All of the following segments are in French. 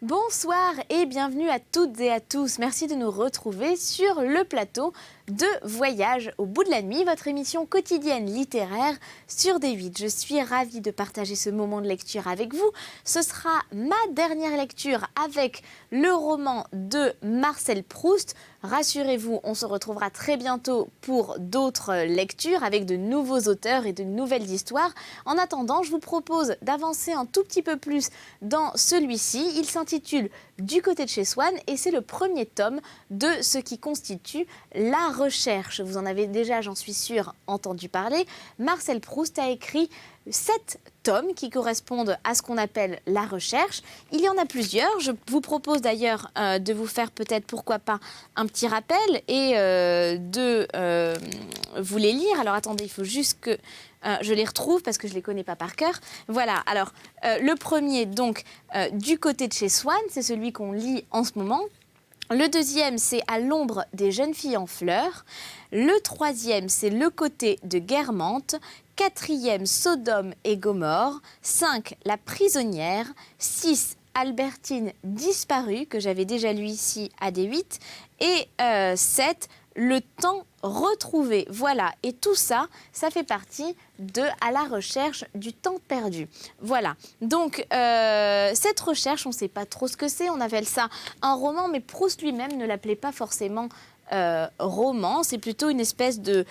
Bonsoir et bienvenue à toutes et à tous. Merci de nous retrouver sur le plateau de Voyage au bout de la nuit, votre émission quotidienne littéraire sur D8. Je suis ravie de partager ce moment de lecture avec vous. Ce sera ma dernière lecture avec le roman de Marcel Proust. Rassurez-vous, on se retrouvera très bientôt pour d'autres lectures avec de nouveaux auteurs et de nouvelles histoires. En attendant, je vous propose d'avancer un tout petit peu plus dans celui-ci. Il s'intitule Du côté de chez Swann et c'est le premier tome de ce qui constitue la recherche. Vous en avez déjà, j'en suis sûre, entendu parler. Marcel Proust a écrit 7 tomes qui correspondent à ce qu'on appelle la recherche. Il y en a plusieurs. Je vous propose d'ailleurs de vous faire peut-être, pourquoi pas, un petit rappel et de vous les lire. Alors attendez, il faut juste que je les retrouve parce que je ne les connais pas par cœur. Voilà, alors le premier, donc, Du côté de chez Swann, c'est celui qu'on lit en ce moment. Le deuxième, c'est À l'ombre des jeunes filles en fleurs. Le troisième, c'est Le côté de Guermantes. Quatrième, Sodome et Gomorrhe. 5, La prisonnière. 6, Albertine disparue, que j'avais déjà lu ici à D8. Et 7, Le temps retrouvé. Voilà, et tout ça, ça fait partie de À la recherche du temps perdu. Voilà, donc cette recherche, on ne sait pas trop ce que c'est, on appelle ça un roman, mais Proust lui-même ne l'appelait pas forcément roman, c'est plutôt une espèce de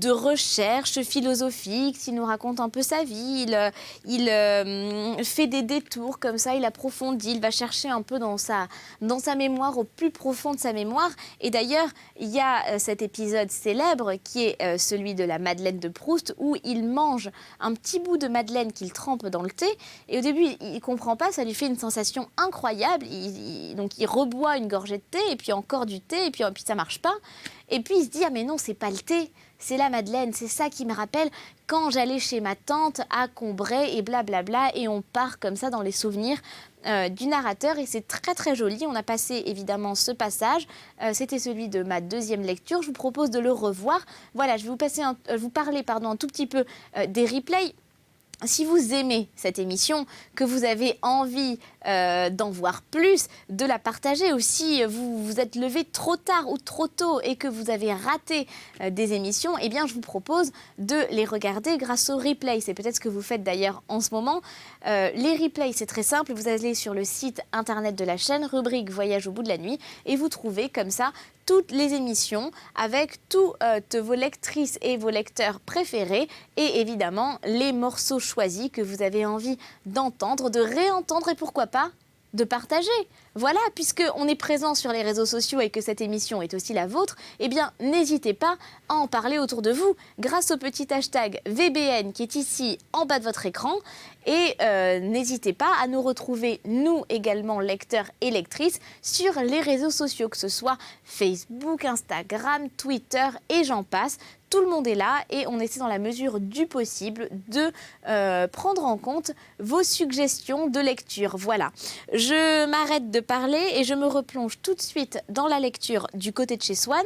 recherche philosophique. Il nous raconte un peu sa vie, il fait des détours comme ça, il approfondit, il va chercher un peu dans sa mémoire, au plus profond de sa mémoire. Et d'ailleurs, il y a cet épisode célèbre qui est celui de la Madeleine de Proust, où il mange un petit bout de madeleine qu'il trempe dans le thé. Et au début, il ne comprend pas, ça lui fait une sensation incroyable. Donc il reboit une gorgée de thé, et puis encore du thé, et puis ça ne marche pas. Et puis il se dit « Ah mais non, c'est pas le thé, c'est la madeleine, c'est ça qui me rappelle quand j'allais chez ma tante à Combray et blablabla. » Et on part comme ça dans les souvenirs du narrateur et c'est très très joli. On a passé évidemment ce passage, c'était celui de ma deuxième lecture. Je vous propose de le revoir. Voilà, je vais vous parler un tout petit peu des replays. Si vous aimez cette émission, que vous avez envie d'en voir plus, de la partager aussi, vous êtes levé trop tard ou trop tôt et que vous avez raté des émissions, eh bien je vous propose de les regarder grâce au replay. C'est peut-être ce que vous faites d'ailleurs en ce moment. Les replays, c'est très simple. Vous allez sur le site internet de la chaîne, rubrique Voyage au bout de la nuit, et vous trouvez comme ça toutes les émissions avec toutes vos lectrices et vos lecteurs préférés et évidemment les morceaux choisis que vous avez envie d'entendre, de réentendre et pourquoi pas de partager. Voilà, puisqu'on est présent sur les réseaux sociaux et que cette émission est aussi la vôtre, eh bien, n'hésitez pas à en parler autour de vous grâce au petit hashtag VBN qui est ici en bas de votre écran. Et n'hésitez pas à nous retrouver, nous également, lecteurs et lectrices, sur les réseaux sociaux, que ce soit Facebook, Instagram, Twitter et j'en passe. Tout le monde est là et on essaie dans la mesure du possible de prendre en compte vos suggestions de lecture. Voilà, je m'arrête de parler et je me replonge tout de suite dans la lecture Du côté de chez Swann.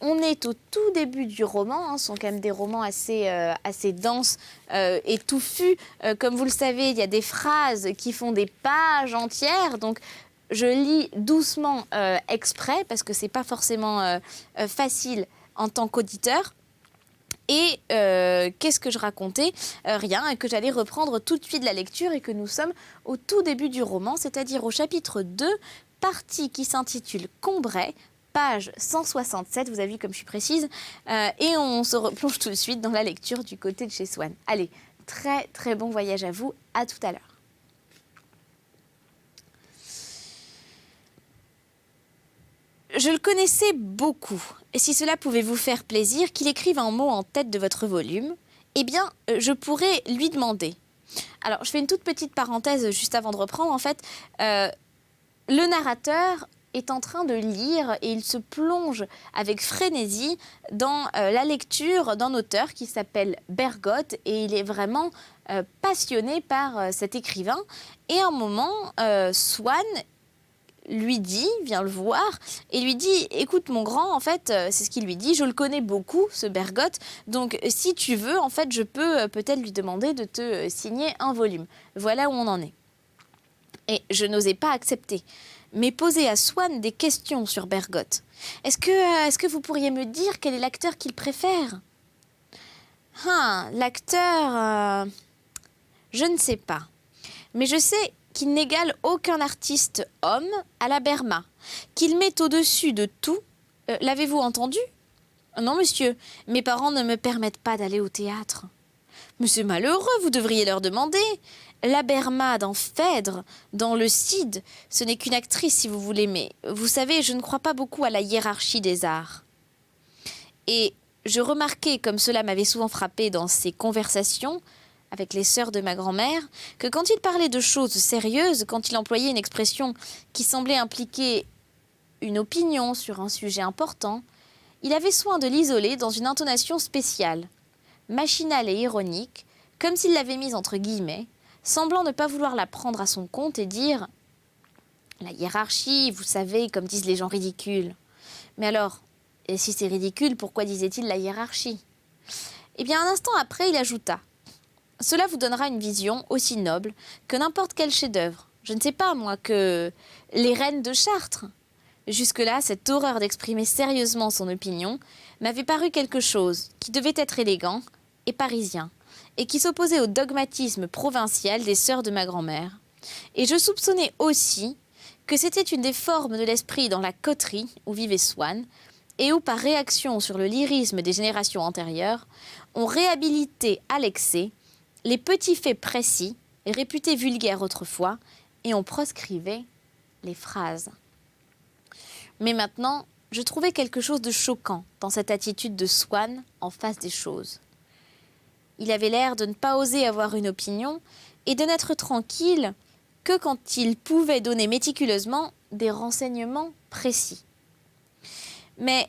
On est au tout début du roman, ce sont quand même des romans assez denses et touffus. Comme vous le savez, il y a des phrases qui font des pages entières, donc je lis doucement exprès parce que ce n'est pas forcément facile en tant qu'auditeur. Et qu'est-ce que je racontais rien, et que j'allais reprendre tout de suite la lecture et que nous sommes au tout début du roman, c'est-à-dire au chapitre 2, partie qui s'intitule Combray, page 167, vous avez vu comme je suis précise, et on se replonge tout de suite dans la lecture Du côté de chez Swann. Allez, très très bon voyage à vous, à tout à l'heure. Je le connaissais beaucoup, et si cela pouvait vous faire plaisir qu'il écrive un mot en tête de votre volume, eh bien, je pourrais lui demander. Alors, je fais une toute petite parenthèse juste avant de reprendre. En fait, le narrateur est en train de lire et il se plonge avec frénésie dans la lecture d'un auteur qui s'appelle Bergotte et il est vraiment passionné par cet écrivain. Et à un moment, Swann lui dit, vient le voir, et lui dit « Écoute mon grand, en fait, c'est ce qu'il lui dit, je le connais beaucoup, ce Bergotte, donc si tu veux, en fait, je peux peut-être lui demander de te signer un volume. » Voilà où on en est. Et je n'osais pas accepter, mais poser à Swann des questions sur Bergotte. Est-ce que vous pourriez me dire quel est l'acteur qu'il préfère? L'acteur, je ne sais pas. Mais je sais qu'il n'égale aucun artiste homme à la Berma, qu'il met au-dessus de tout. L'avez-vous entendu? Non, monsieur, mes parents ne me permettent pas d'aller au théâtre. Mais c'est malheureux, vous devriez leur demander. La Berma dans Phèdre, dans le Cid, ce n'est qu'une actrice si vous voulez, mais vous savez, je ne crois pas beaucoup à la hiérarchie des arts. Et je remarquais, comme cela m'avait souvent frappé dans ces conversations avec les sœurs de ma grand-mère, que quand il parlait de choses sérieuses, quand il employait une expression qui semblait impliquer une opinion sur un sujet important, il avait soin de l'isoler dans une intonation spéciale, machinale et ironique, comme s'il l'avait mise entre guillemets, semblant ne pas vouloir la prendre à son compte et dire « La hiérarchie, vous savez, comme disent les gens ridicules. » Mais alors, et si c'est ridicule, pourquoi disait-il la hiérarchie? Eh bien, un instant après, il ajouta « Cela vous donnera une vision aussi noble que n'importe quel chef-d'œuvre. Je ne sais pas, moi, que les reines de Chartres. » Jusque-là, cette horreur d'exprimer sérieusement son opinion m'avait paru quelque chose qui devait être élégant et parisien, et qui s'opposait au dogmatisme provincial des sœurs de ma grand-mère. Et je soupçonnais aussi que c'était une des formes de l'esprit dans la coterie où vivait Swann, et où, par réaction sur le lyrisme des générations antérieures, on réhabilitait à l'excès les petits faits précis, réputés vulgaires autrefois, et on proscrivait les phrases. Mais maintenant, je trouvais quelque chose de choquant dans cette attitude de Swann en face des choses. Il avait l'air de ne pas oser avoir une opinion et de n'être tranquille que quand il pouvait donner méticuleusement des renseignements précis. Mais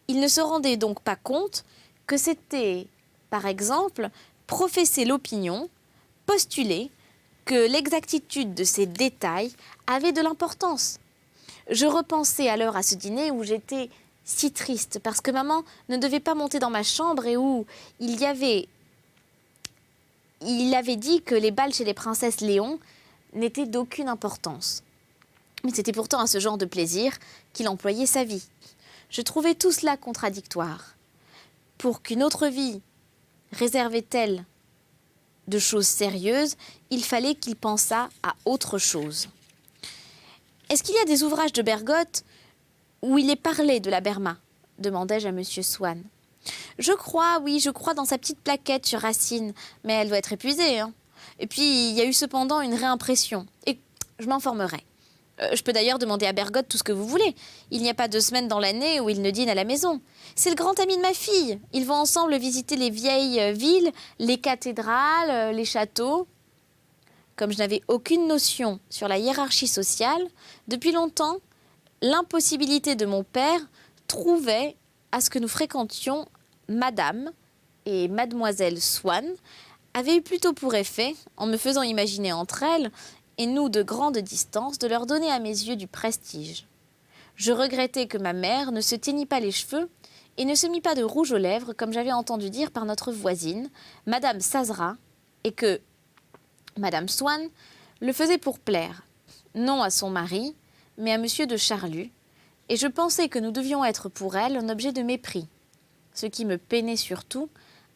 il ne se rendait donc pas compte que c'était, par exemple, professer l'opinion, postuler que l'exactitude de ces détails avait de l'importance. Je repensais alors à ce dîner où j'étais si triste parce que maman ne devait pas monter dans ma chambre et où il avait dit que les bals chez les princesses Léon n'étaient d'aucune importance. Mais c'était pourtant à ce genre de plaisir qu'il employait sa vie. Je trouvais tout cela contradictoire. Pour qu'une autre vie réservait-elle de choses sérieuses, il fallait qu'il pensât à autre chose. Est-ce qu'il y a des ouvrages de Bergotte où il est parlé de la Berma? Demandai-je à monsieur Swann. Je crois dans sa petite plaquette sur Racine, mais elle doit être épuisée. Et puis, il y a eu cependant une réimpression, et je m'informerai. Je peux d'ailleurs demander à Bergotte tout ce que vous voulez. Il n'y a pas 2 semaines dans l'année où il ne dîne à la maison. C'est le grand ami de ma fille. Ils vont ensemble visiter les vieilles villes, les cathédrales, les châteaux. Comme je n'avais aucune notion sur la hiérarchie sociale, depuis longtemps, l'impossibilité de mon père trouvait à ce que nous fréquentions Madame et Mademoiselle Swann avait eu plutôt pour effet, en me faisant imaginer entre elles, et nous de grande distance, de leur donner à mes yeux du prestige. Je regrettais que ma mère ne se teignît pas les cheveux et ne se mit pas de rouge aux lèvres, comme j'avais entendu dire par notre voisine, Madame Sazera, et que Madame Swann le faisait pour plaire, non à son mari, mais à Monsieur de Charlus, et je pensais que nous devions être pour elle un objet de mépris, ce qui me peinait surtout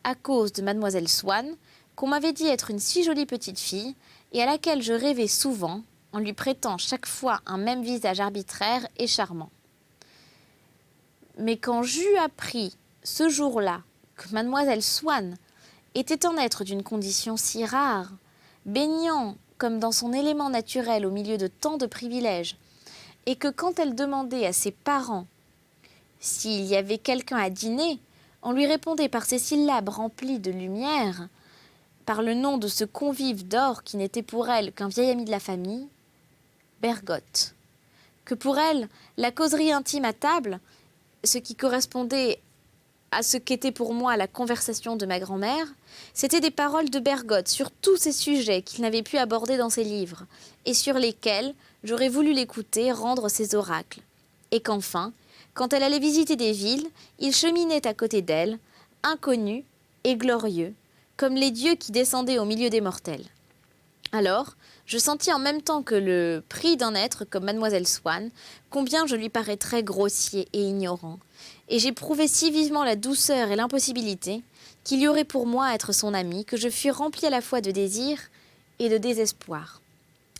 à cause de Mademoiselle Swann, qu'on m'avait dit être une si jolie petite fille, et à laquelle je rêvais souvent, en lui prêtant chaque fois un même visage arbitraire et charmant. Mais quand j'eus appris, ce jour-là, que Mademoiselle Swann était un être d'une condition si rare, baignant comme dans son élément naturel au milieu de tant de privilèges, et que quand elle demandait à ses parents s'il y avait quelqu'un à dîner, on lui répondait par ces syllabes remplies de lumière, par le nom de ce convive d'or qui n'était pour elle qu'un vieil ami de la famille, Bergotte. Que pour elle, la causerie intime à table, ce qui correspondait à ce qu'était pour moi la conversation de ma grand-mère, c'était des paroles de Bergotte sur tous ces sujets qu'il n'avait pu aborder dans ses livres, et sur lesquels j'aurais voulu l'écouter rendre ses oracles. Et qu'enfin, quand elle allait visiter des villes, il cheminait à côté d'elle, inconnu et glorieux, comme les dieux qui descendaient au milieu des mortels. Alors, Je sentis en même temps que le prix d'un être comme mademoiselle Swann, combien je lui paraîtrais grossier et ignorant, et j'éprouvais si vivement la douceur et l'impossibilité qu'il y aurait pour moi à être son amie, que je fus remplie à la fois de désir et de désespoir.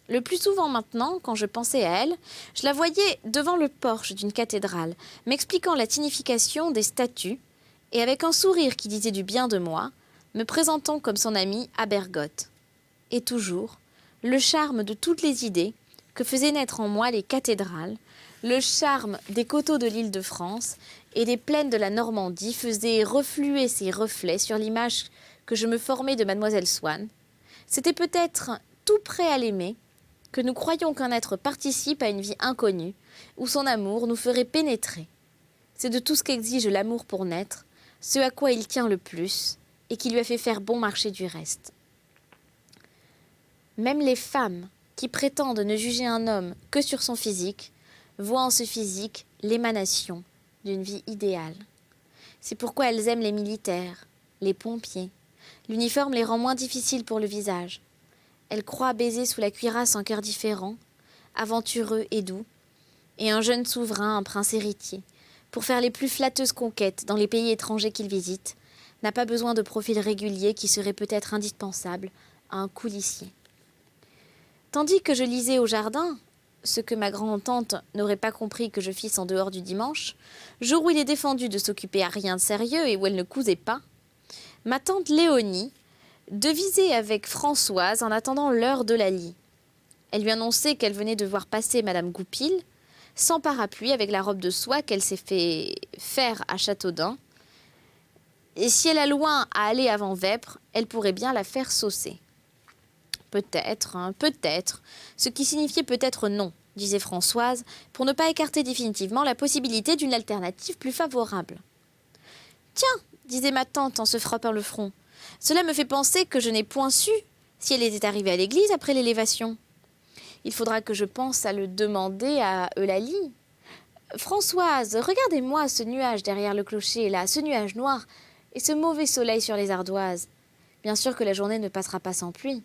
Le plus souvent maintenant, quand je pensais à elle, je la voyais devant le porche d'une cathédrale, m'expliquant la signification des statues, et avec un sourire qui disait du bien de moi, me présentant comme son amie à Bergotte. Et toujours, le charme de toutes les idées que faisaient naître en moi les cathédrales, le charme des coteaux de l'Île-de-France et des plaines de la Normandie faisait refluer ses reflets sur l'image que je me formais de mademoiselle Swann. C'était peut-être tout prêt à l'aimer, que nous croyons qu'un être participe à une vie inconnue, où son amour nous ferait pénétrer. C'est de tout ce qu'exige l'amour pour naître, ce à quoi il tient le plus, et qui lui a fait faire bon marché du reste. Même les femmes qui prétendent ne juger un homme que sur son physique, voient en ce physique l'émanation d'une vie idéale. C'est pourquoi elles aiment les militaires, les pompiers. L'uniforme les rend moins difficiles pour le visage. Elles croient baiser sous la cuirasse un cœur différent, aventureux et doux, et un jeune souverain, un prince héritier, pour faire les plus flatteuses conquêtes dans les pays étrangers qu'il visite, n'a pas besoin de profil régulier qui serait peut-être indispensable à un coulissier. Tandis que je lisais au jardin, ce que ma grand-tante n'aurait pas compris que je fisse en dehors du dimanche, jour où il est défendu de s'occuper à rien de sérieux et où elle ne cousait pas, ma tante Léonie devisait avec Françoise en attendant l'heure de la lie. Elle lui annonçait qu'elle venait de voir passer madame Goupil, sans parapluie, avec la robe de soie qu'elle s'est fait faire à Châteaudun. Et si elle a loin à aller avant Vêpres, elle pourrait bien la faire saucer. Peut-être, peut-être, ce qui signifiait peut-être non, disait Françoise, pour ne pas écarter définitivement la possibilité d'une alternative plus favorable. Tiens, disait ma tante en se frappant le front, cela me fait penser que je n'ai point su si elle était arrivée à l'église après l'élévation. Il faudra que je pense à le demander à Eulalie. Françoise, regardez-moi ce nuage derrière le clocher, là, ce nuage noir, et ce mauvais soleil sur les ardoises. Bien sûr que la journée ne passera pas sans pluie.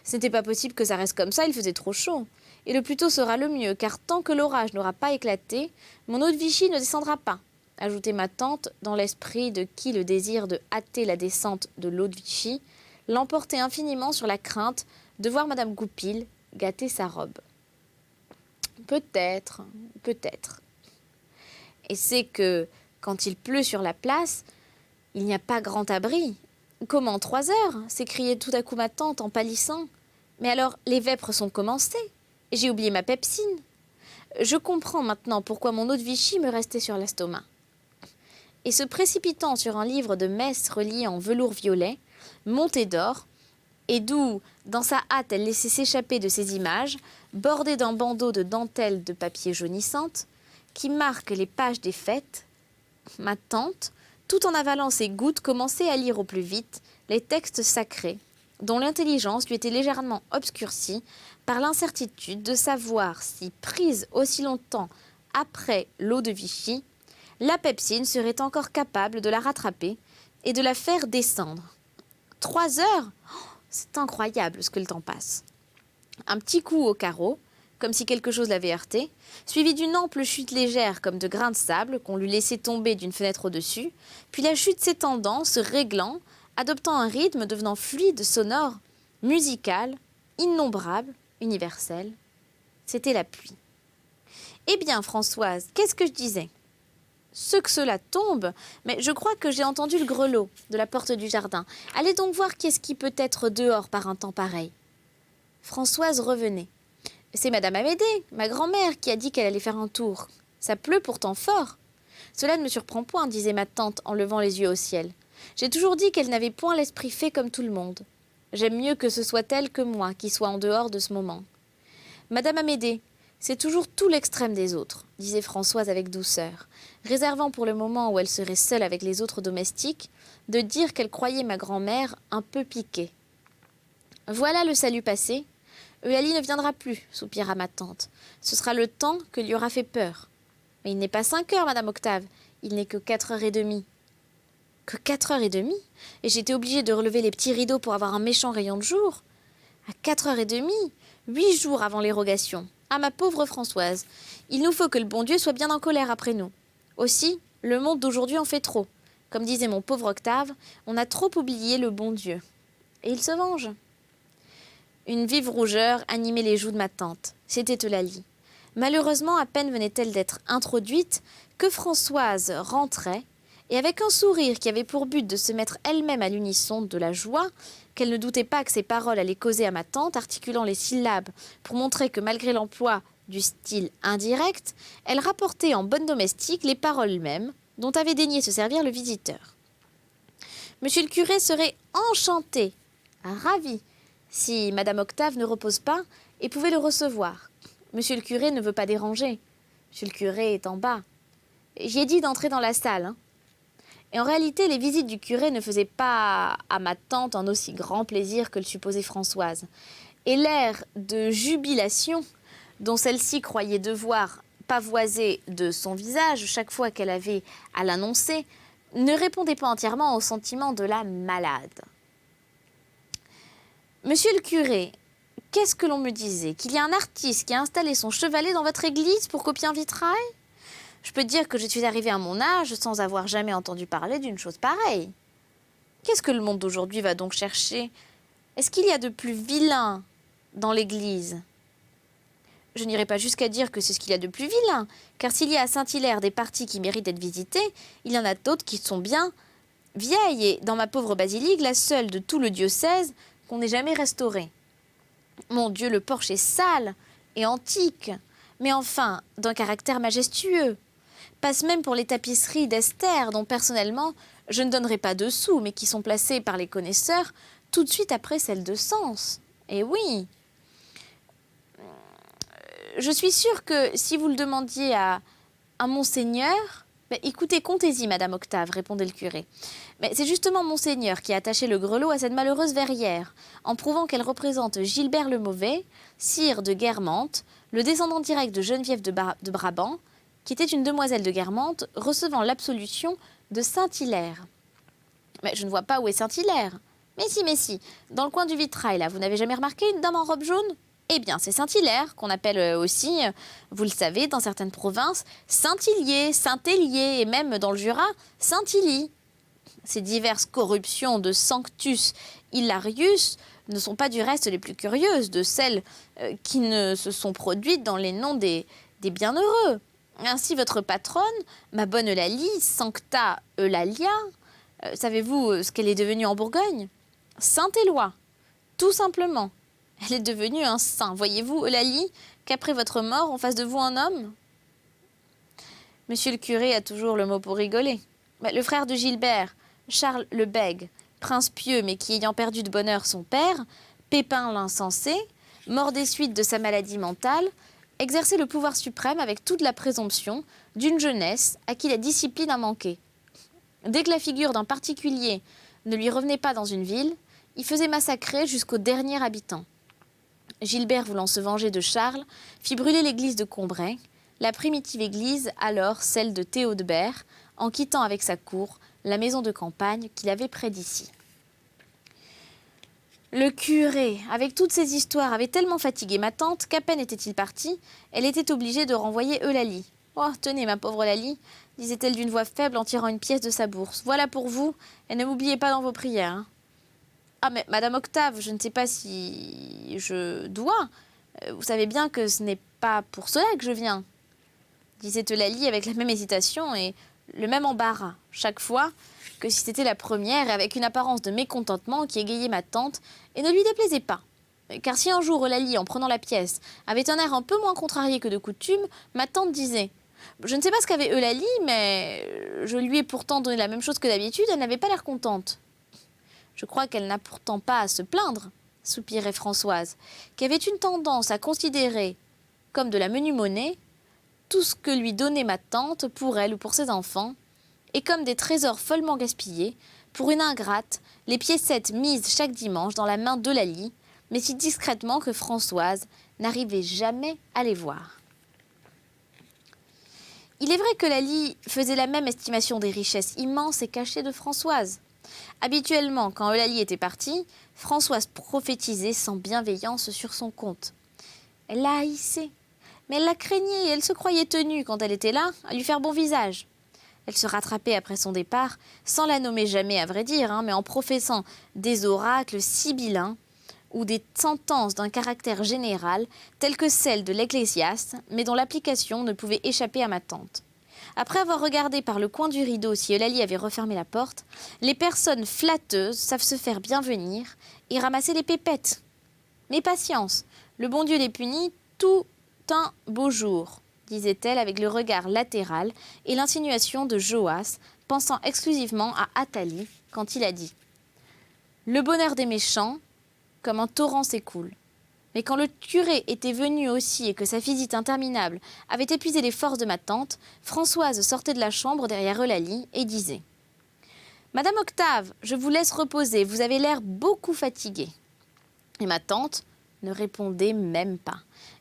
Ce n'était pas possible que ça reste comme ça, il faisait trop chaud. Et le plus tôt sera le mieux, car tant que l'orage n'aura pas éclaté, mon eau de Vichy ne descendra pas, ajoutait ma tante, dans l'esprit de qui le désir de hâter la descente de l'eau de Vichy l'emportait infiniment sur la crainte de voir madame Goupil gâter sa robe. Peut-être, peut-être. Et c'est que, quand il pleut sur la place, il n'y a pas grand abri. Comment 3 heures s'écriait tout à coup ma tante en pâlissant. Mais alors, les vêpres sont commencées. J'ai oublié ma pepsine. Je comprends maintenant pourquoi mon eau de Vichy me restait sur l'estomac. Et se précipitant sur un livre de messe relié en velours violet, monté d'or, et d'où, dans sa hâte, elle laissait s'échapper de ces images, bordées d'un bandeau de dentelle de papier jaunissante, qui marquent les pages des fêtes, ma tante, tout en avalant ses gouttes, commençait à lire au plus vite les textes sacrés, dont l'intelligence lui était légèrement obscurcie par l'incertitude de savoir si, prise aussi longtemps après l'eau de Vichy, la pepsine serait encore capable de la rattraper et de la faire descendre. 3 heures ? C'est incroyable ce que le temps passe. Un petit coup au carreau, comme si quelque chose l'avait heurté, suivi d'une ample chute légère comme de grains de sable qu'on lui laissait tomber d'une fenêtre au-dessus, puis la chute s'étendant, se réglant, adoptant un rythme devenant fluide, sonore, musical, innombrable, universel. C'était la pluie. Eh bien, Françoise, qu'est-ce que je disais ? Ce que cela tombe, mais je crois que j'ai entendu le grelot de la porte du jardin. Allez donc voir qui est-ce qui peut être dehors par un temps pareil. Françoise revenait. C'est madame Amédée, ma grand-mère, qui a dit qu'elle allait faire un tour. Ça pleut pourtant fort. Cela ne me surprend point, disait ma tante en levant les yeux au ciel. J'ai toujours dit qu'elle n'avait point l'esprit fait comme tout le monde. J'aime mieux que ce soit elle que moi qui soit en dehors de ce moment. Madame Amédée, c'est toujours tout l'extrême des autres, disait Françoise avec douceur, réservant pour le moment où elle serait seule avec les autres domestiques, de dire qu'elle croyait ma grand-mère un peu piquée. Voilà le salut passé. Eulalie ne viendra plus, soupira ma tante. Ce sera le temps que lui aura fait peur. Mais il n'est pas 5 heures, madame Octave. Il n'est que 4h30. Que 4h30 ? Et j'étais obligée de relever les petits rideaux pour avoir un méchant rayon de jour. À 4h30, 8 jours avant l'érogation. Ah, ma pauvre Françoise, il nous faut que le bon Dieu soit bien en colère après nous. Aussi, le monde d'aujourd'hui en fait trop. Comme disait mon pauvre Octave, on a trop oublié le bon Dieu. Et il se venge. Une vive rougeur animait les joues de ma tante. C'était Eulalie. Malheureusement, à peine venait-elle d'être introduite que Françoise rentrait, et avec un sourire qui avait pour but de se mettre elle-même à l'unisson de la joie, qu'elle ne doutait pas que ses paroles allaient causer à ma tante, articulant les syllabes pour montrer que malgré l'emploi du style indirect, elle rapportait en bonne domestique les paroles mêmes dont avait daigné se servir le visiteur. Monsieur le curé serait enchanté, ravi, si Madame Octave ne repose pas et pouvait le recevoir. Monsieur le curé ne veut pas déranger. Monsieur le curé est en bas. J'ai dit d'entrer dans la salle. Hein. Et en réalité, les visites du curé ne faisaient pas à ma tante un aussi grand plaisir que le supposait Françoise. Et l'air de jubilation dont celle-ci croyait devoir pavoiser de son visage chaque fois qu'elle avait à l'annoncer, ne répondait pas entièrement au sentiment de la malade. Monsieur le curé, qu'est-ce que l'on me disait? Qu'il y a un artiste qui a installé son chevalet dans votre église pour copier un vitrail? Je peux dire que je suis arrivée à mon âge sans avoir jamais entendu parler d'une chose pareille. Qu'est-ce que le monde d'aujourd'hui va donc chercher? Est-ce qu'il y a de plus vilain dans l'église? Je n'irai pas jusqu'à dire que c'est ce qu'il y a de plus vilain, car s'il y a à Saint-Hilaire des parties qui méritent d'être visitées, il y en a d'autres qui sont bien vieilles, et dans ma pauvre basilique, la seule de tout le diocèse qu'on n'ait jamais restaurée. Mon Dieu, le porche est sale et antique, mais enfin, d'un caractère majestueux. Passe même pour les tapisseries d'Esther, dont personnellement, je ne donnerai pas de sous, mais qui sont placées par les connaisseurs tout de suite après celles de Sens. Et oui, je suis sûre que si vous le demandiez à Monseigneur... écoutez, comptez-y, Madame Octave, répondait le curé. Mais c'est justement Monseigneur qui a attaché le grelot à cette malheureuse verrière, en prouvant qu'elle représente Gilbert le Mauvais, sire de Guermantes, le descendant direct de Geneviève de Brabant, qui était une demoiselle de Guermantes, recevant l'absolution de Saint-Hilaire. Mais je ne vois pas où est Saint-Hilaire. Mais si, dans le coin du vitrail, là, vous n'avez jamais remarqué une dame en robe jaune? Eh bien, c'est Saint-Hilaire, qu'on appelle aussi, vous le savez, dans certaines provinces, Saint-Hilier, Saint-Hélier, et même dans le Jura, Saint-Hilly. Ces diverses corruptions de Sanctus Hilarius ne sont pas du reste les plus curieuses de celles qui ne se sont produites dans les noms des bienheureux. Ainsi, votre patronne, ma bonne Eulalie, Sancta Eulalia, savez-vous ce qu'elle est devenue en Bourgogne? Saint-Éloi, tout simplement. Elle est devenue un saint. Voyez-vous, Eulalie, qu'après votre mort, on fasse de vous un homme? Monsieur le curé a toujours le mot pour rigoler. Le frère de Gilbert, Charles le Bègue, prince pieux mais qui ayant perdu de bonne heure son père, Pépin l'insensé, mort des suites de sa maladie mentale, exerçait le pouvoir suprême avec toute la présomption d'une jeunesse à qui la discipline a manqué. Dès que la figure d'un particulier ne lui revenait pas dans une ville, il faisait massacrer jusqu'au dernier habitant. Gilbert, voulant se venger de Charles, fit brûler l'église de Combray, la primitive église, alors celle de Théodebert, en quittant avec sa cour la maison de campagne qu'il avait près d'ici. Le curé, avec toutes ces histoires, avait tellement fatigué ma tante qu'à peine était-il parti, elle était obligée de renvoyer Eulalie. « Oh, tenez, ma pauvre Eulalie, disait-elle d'une voix faible en tirant une pièce de sa bourse. Voilà pour vous, et ne m'oubliez pas dans vos prières. Hein. Ah, mais Madame Octave, je ne sais pas si je dois. Vous savez bien que ce n'est pas pour cela que je viens, disait Eulalie avec la même hésitation et le même embarras, chaque fois que si c'était la première, et avec une apparence de mécontentement qui égayait ma tante et ne lui déplaisait pas. Car si un jour Eulalie, en prenant la pièce, avait un air un peu moins contrarié que de coutume, ma tante disait « Je ne sais pas ce qu'avait Eulalie, mais je lui ai pourtant donné la même chose que d'habitude, elle n'avait pas l'air contente. » Je crois qu'elle n'a pourtant pas à se plaindre, soupirait Françoise, qui avait une tendance à considérer, comme de la menue monnaie, tout ce que lui donnait ma tante pour elle ou pour ses enfants, et comme des trésors follement gaspillés, pour une ingrate, les piécettes mises chaque dimanche dans la main d'Eulalie, mais si discrètement que Françoise n'arrivait jamais à les voir. Il est vrai que Eulalie faisait la même estimation des richesses immenses et cachées de Françoise. Habituellement, quand Eulalie était partie, Françoise prophétisait sans bienveillance sur son compte. Elle la haïssait. Mais elle la craignait et elle se croyait tenue, quand elle était là, à lui faire bon visage. Elle se rattrapait après son départ, sans la nommer jamais à vrai dire, mais en professant des oracles sibyllins ou des sentences d'un caractère général, telles que celles de l'Ecclésiaste, mais dont l'application ne pouvait échapper à ma tante. Après avoir regardé par le coin du rideau si Eulalie avait refermé la porte, les personnes flatteuses savent se faire bien venir et ramasser les pépettes. Mais patience, le bon Dieu les punit tout un beau jour, disait-elle avec le regard latéral et l'insinuation de Joas, pensant exclusivement à Athalie quand il a dit « Le bonheur des méchants, comme un torrent s'écoule. » Mais quand le curé était venu aussi et que sa visite interminable avait épuisé les forces de ma tante, Françoise sortait de la chambre derrière Eulalie et disait « Madame Octave, je vous laisse reposer, vous avez l'air beaucoup fatiguée. » Et ma tante ne répondait même pas,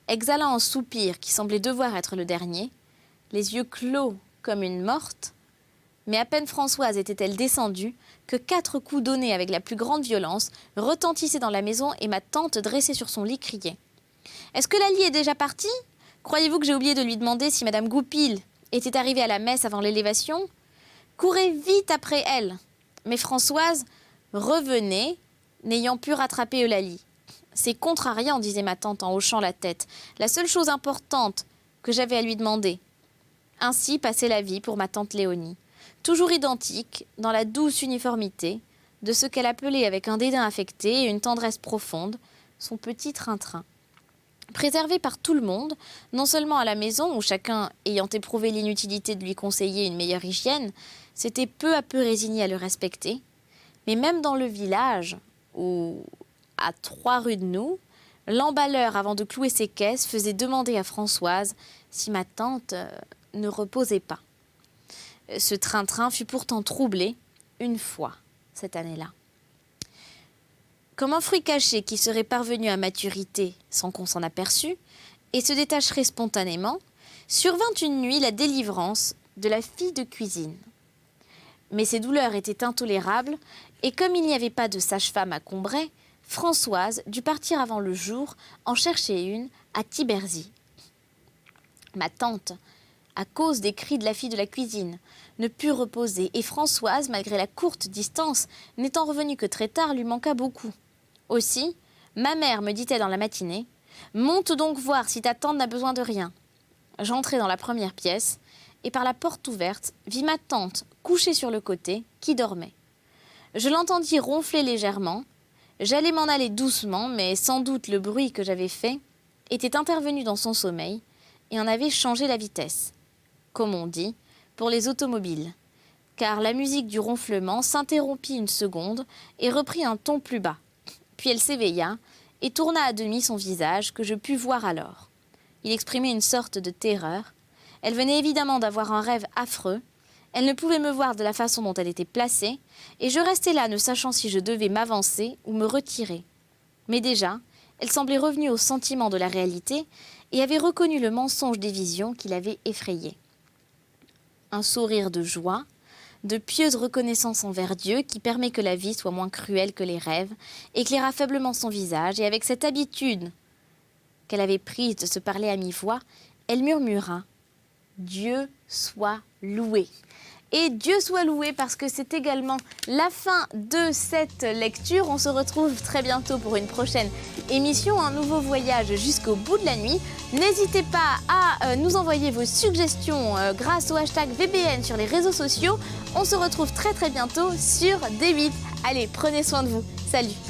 exhalant un soupir qui semblait devoir être le dernier, les yeux clos comme une morte. Mais à peine Françoise était-elle descendue que 4 coups donnés avec la plus grande violence retentissaient dans la maison et ma tante, dressée sur son lit, criait « Est-ce que Lalie est déjà partie ? Croyez-vous que j'ai oublié de lui demander si Madame Goupil était arrivée à la messe avant l'élévation ? Courez vite après elle !» Mais Françoise revenait, n'ayant pu rattraper Eulalie. « C'est contrariant, disait ma tante en hochant la tête. La seule chose importante que j'avais à lui demander. » Ainsi passait la vie pour ma tante Léonie, toujours identique, dans la douce uniformité, de ce qu'elle appelait avec un dédain affecté et une tendresse profonde, son petit train-train. Préservé par tout le monde, non seulement à la maison où chacun, ayant éprouvé l'inutilité de lui conseiller une meilleure hygiène, s'était peu à peu résigné à le respecter, mais même dans le village où, à 3 rues de nous, l'emballeur, avant de clouer ses caisses, faisait demander à Françoise si ma tante ne reposait pas. Ce train-train fut pourtant troublé une fois cette année-là. Comme un fruit caché qui serait parvenu à maturité sans qu'on s'en aperçût et se détacherait spontanément, survint une nuit la délivrance de la fille de cuisine. Mais ses douleurs étaient intolérables et comme il n'y avait pas de sage-femme à Combray, Françoise dut partir avant le jour en chercher une à Tiberzy. Ma tante, à cause des cris de la fille de la cuisine, ne put reposer et Françoise, malgré la courte distance, n'étant revenue que très tard, lui manqua beaucoup. Aussi, ma mère me dit-elle dans la matinée « Monte donc voir si ta tante n'a besoin de rien. » J'entrai dans la première pièce et par la porte ouverte, vis ma tante couchée sur le côté, qui dormait. Je l'entendis ronfler légèrement. J'allais m'en aller doucement, mais sans doute le bruit que j'avais fait était intervenu dans son sommeil et en avait changé la vitesse, comme on dit, pour les automobiles, car la musique du ronflement s'interrompit une seconde et reprit un ton plus bas. Puis elle s'éveilla et tourna à demi son visage que je pus voir alors. Il exprimait une sorte de terreur. Elle venait évidemment d'avoir un rêve affreux. Elle ne pouvait me voir de la façon dont elle était placée, et je restais là ne sachant si je devais m'avancer ou me retirer. Mais déjà, elle semblait revenue au sentiment de la réalité et avait reconnu le mensonge des visions qui l'avaient effrayée. Un sourire de joie, de pieuse reconnaissance envers Dieu qui permet que la vie soit moins cruelle que les rêves, éclaira faiblement son visage et avec cette habitude qu'elle avait prise de se parler à mi-voix, elle murmura « Dieu soit loué ». Et Dieu soit loué parce que c'est également la fin de cette lecture. On se retrouve très bientôt pour une prochaine émission, un nouveau voyage jusqu'au bout de la nuit. N'hésitez pas à nous envoyer vos suggestions grâce au hashtag VBN sur les réseaux sociaux. On se retrouve très bientôt sur D8. Allez, prenez soin de vous. Salut!